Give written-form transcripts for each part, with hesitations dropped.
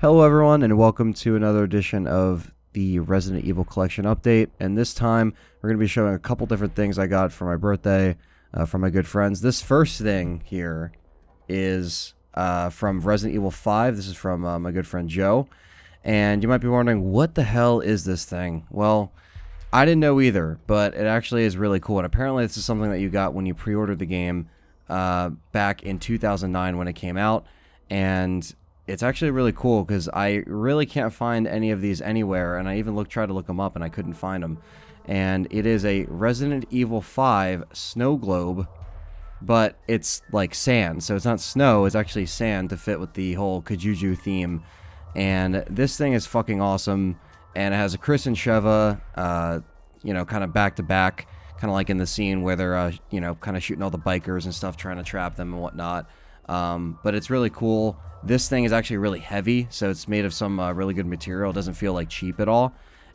Hello everyone and welcome to another edition of the Resident Evil Collection Update, and this time we're going to be showing a couple different things I got for my birthday from my good friends. This first thing here is from Resident Evil 5. This is from my good friend Joe, and you might be wondering, what the hell is this thing? Well, I didn't know either, but it actually is really cool, and apparently this is something that you got when you pre-ordered the game back in 2009 when it came out, and it's actually really cool because I really can't find any of these anywhere, and I even tried to look them up and I couldn't find them. And it is a Resident Evil 5 snow globe, but it's like sand, so it's not snow, it's actually sand to fit with the whole Kajuju theme. And this thing is fucking awesome, and it has a Chris and Sheva, kind of back to back, kind of like in the scene where they're, kind of shooting all the bikers and stuff, trying to trap them and whatnot. But it's really cool. This thing is actually really heavy, so it's made of some really good material. It doesn't feel like cheap at all,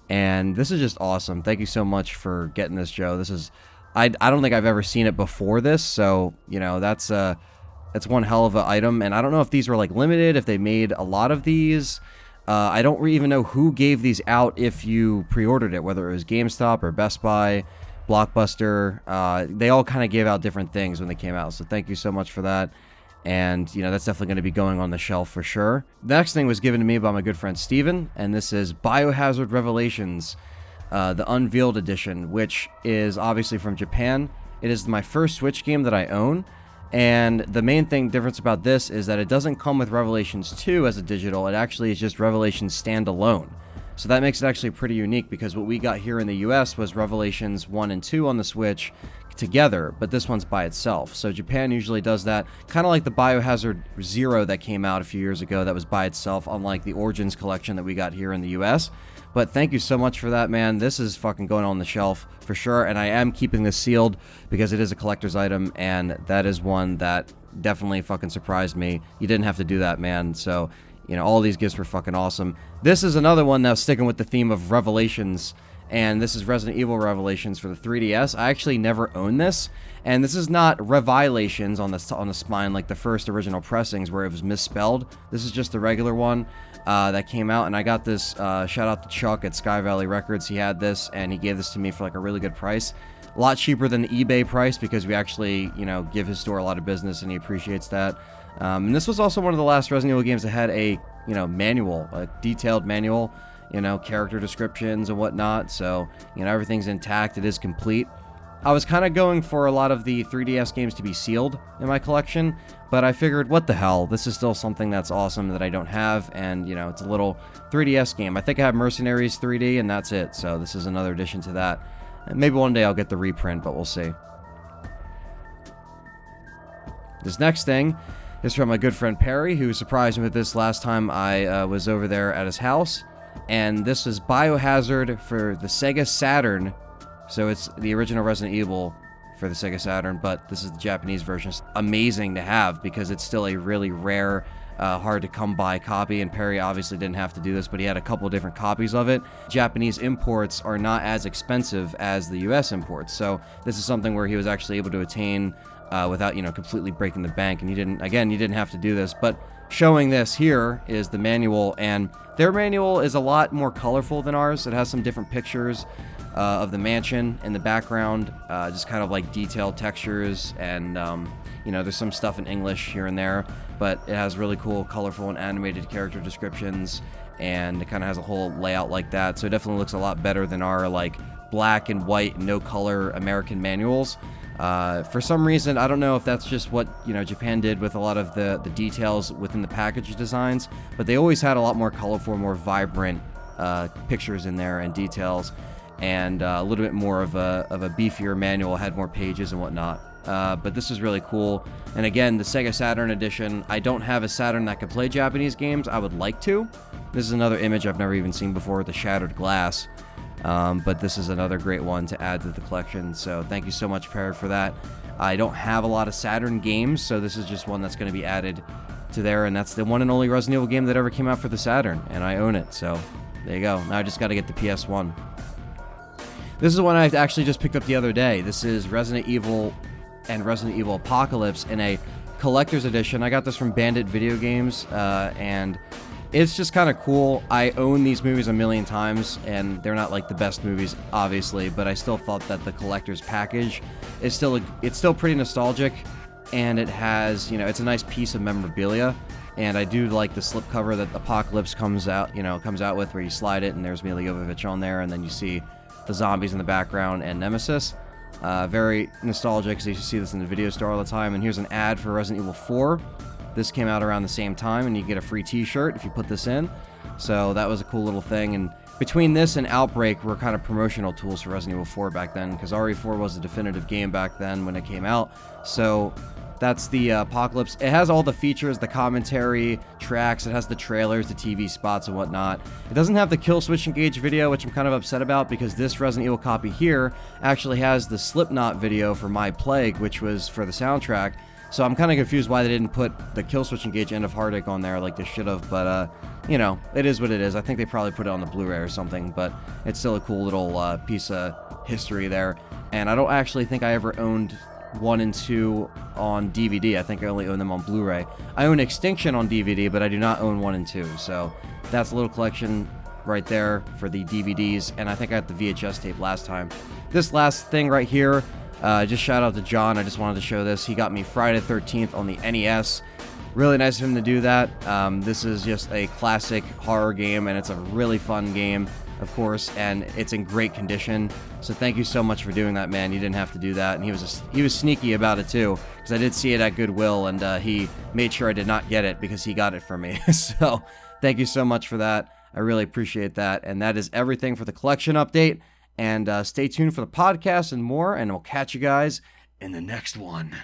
and this is just awesome. Thank you so much for getting this, Joe. This is, I don't think I've ever seen it before this, so that's one hell of an item. And I don't know if these were like limited, if they made a lot of these. I don't even know who gave these out if you pre-ordered it, whether it was GameStop or Best Buy, Blockbuster. They all kind of gave out different things when they came out, so thank you so much for that. And, that's definitely going to be going on the shelf for sure. The next thing was given to me by my good friend Steven, and this is Biohazard Revelations, the Unveiled Edition, which is obviously from Japan. It is my first Switch game that I own, and the main difference about this is that it doesn't come with Revelations 2 as a digital. It actually is just Revelations standalone. So that makes it actually pretty unique, because what we got here in the US was Revelations 1 and 2 on the Switch together, but this one's by itself. So Japan usually does that, kind of like the Biohazard Zero that came out a few years ago that was by itself, unlike the Origins collection that we got here in the US. But thank you so much for that, man. This is fucking going on the shelf for sure, and I am keeping this sealed because it is a collector's item, and that is one that definitely fucking surprised me. You didn't have to do that, man. So all these gifts were fucking awesome. This is another one now sticking with the theme of Revelations, and this is Resident Evil Revelations for the 3DS. I actually never owned this, and this is not Revelations on the spine like the first original pressings where it was misspelled. This is just the regular one that came out, and I got this, shout out to Chuck at Sky Valley Records. He had this, and he gave this to me for like a really good price. A lot cheaper than the eBay price, because we actually, give his store a lot of business, and he appreciates that. And this was also one of the last Resident Evil games that had a, manual, a detailed manual, character descriptions and whatnot. So, everything's intact. It is complete. I was kind of going for a lot of the 3DS games to be sealed in my collection, but I figured, what the hell? This is still something that's awesome that I don't have, and, it's a little 3DS game. I think I have Mercenaries 3D, and that's it. So this is another addition to that. And maybe one day I'll get the reprint, but we'll see. This next thing is from my good friend Perry, who surprised me with this last time I was over there at his house. And this is Biohazard for the Sega Saturn. So it's the original Resident Evil for the Sega Saturn, but this is the Japanese version. It's amazing to have because it's still a really rare, hard to come by copy, and Perry obviously didn't have to do this, but he had a couple different copies of it. Japanese imports are not as expensive as the US imports, so this is something where he was actually able to attain without, completely breaking the bank, and you didn't have to do this. But showing this here is the manual, and their manual is a lot more colorful than ours. It has some different pictures of the mansion in the background, just kind of like detailed textures, and there's some stuff in English here and there, but it has really cool, colorful, and animated character descriptions, and it kind of has a whole layout like that. So it definitely looks a lot better than our like black and white, no color American manuals. For some reason, I don't know if that's just what Japan did with a lot of the details within the package designs, but they always had a lot more colorful, more vibrant pictures in there and details, and a little bit more of a beefier manual, had more pages and whatnot. But this is really cool. And again, the Sega Saturn edition, I don't have a Saturn that can play Japanese games. I would like to. This is another image I've never even seen before, the shattered glass. But this is another great one to add to the collection, so thank you so much, Perry, for that. I don't have a lot of Saturn games, so this is just one that's going to be added to there, and that's the one and only Resident Evil game that ever came out for the Saturn, and I own it, so there you go. Now I just got to get the PS1. This is one I actually just picked up the other day. This is Resident Evil and Resident Evil Apocalypse in a collector's edition. I got this from Bandit Video Games, and It's just kind of cool. I own these movies a million times, and they're not like the best movies, obviously, but I still thought that the collector's package is it's still pretty nostalgic, and it has, it's a nice piece of memorabilia. And I do like the slipcover that Apocalypse comes out with, where you slide it and there's Milla Jovovich on there, and then you see the zombies in the background and Nemesis. Very nostalgic, because you see this in the video store all the time. And here's an ad for Resident Evil 4. This came out around the same time, and you get a free t-shirt if you put this in. So that was a cool little thing. And between this and Outbreak were kind of promotional tools for Resident Evil 4 back then, because RE4 was a definitive game back then when it came out. So that's the Apocalypse. It has all the features, the commentary tracks, it has the trailers, the TV spots, and whatnot. It doesn't have the Kill Switch Engage video, which I'm kind of upset about, because this Resident Evil copy here actually has the Slipknot video for My Plague, which was for the soundtrack. So I'm kind of confused why they didn't put the Kill Switch Engage End of Heartache on there like they should have, but it is what it is. I think they probably put it on the Blu-ray or something, but it's still a cool little piece of history there. And I don't actually think I ever owned 1 and 2 on DVD. I think I only own them on Blu-ray. I own Extinction on DVD, but I do not own 1 and 2. So that's a little collection right there for the DVDs, and I think I got the VHS tape last time. This last thing right here, just shout out to John. I just wanted to show this. He got me Friday the 13th on the NES. Really nice of him to do that. This is just a classic horror game, and it's a really fun game, of course, and it's in great condition. So thank you so much for doing that, man. You didn't have to do that, and he was sneaky about it too, because I did see it at Goodwill, and he made sure I did not get it because he got it for me. So thank you so much for that. I really appreciate that, and that is everything for the collection update. And stay tuned for the podcast and more, and we'll catch you guys in the next one.